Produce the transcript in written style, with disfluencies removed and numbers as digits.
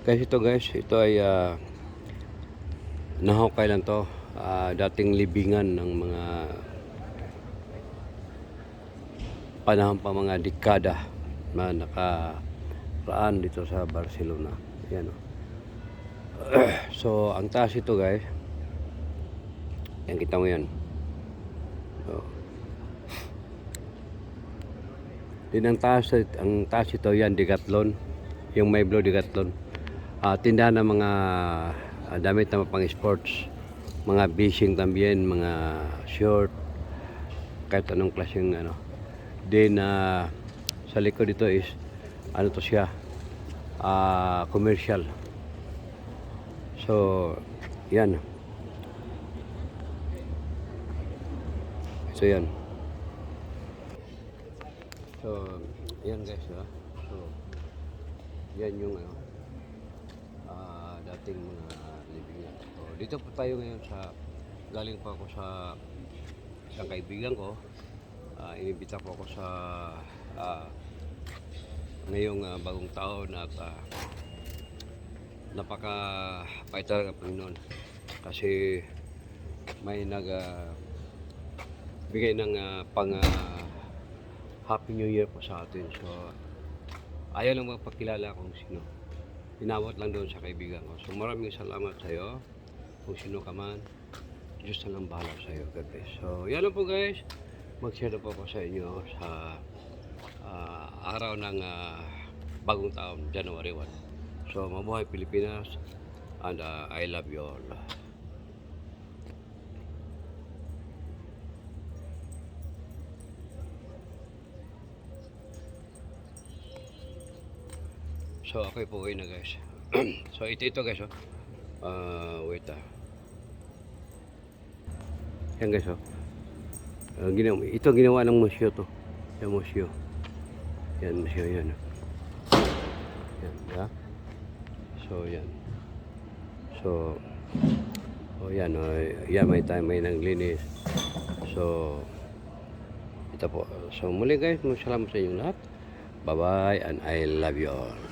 Guys, ito ay nahukay lang to. Dating libingan ng mga panahon pa, mga dekada na nakaraan dito sa Barcelona. Yan, oh. So ang taas ito, guys, yan, kita mo yan. So, din ang taas ito yan, Decathlon, yung may blue Decathlon. Tindahan ng mga damit na pang sports, mga fishing tambien, mga short, kahit anong klaseng ano. Then sa likod dito is ano to siya, commercial. So yan, so yan, guys, so yan yung dating mga libingan. So dito po tayo ngayon galing pa ako sa isang kaibigan ko. Inibita po ako sa ngayong bagong taon at napaka-pait talaga ng Panginoon kasi may bigay ng pang Happy New Year po sa atin. So ayaw lang magpakilala kung sino, tinawat lang doon sa kaibigan ko. So maraming salamat sa iyo kung sino ka man. Diyos na lang bahala sa iyo. God bless. So yan lang po, guys. Mag-share na po ako sa inyo sa araw ng bagong taon, January 1. So mabuhay Pilipinas, and I love you all. So ako po na, guys. So ito guys, wait yan, guys, ito ginawa ng museo to. Yung museo. Yan, museo yan. Yan, yeah. So yan. So yan, yan, may nanglinis. So ito po. So muli, guys, salamat sa inyong lahat. Bye bye, and I love you all.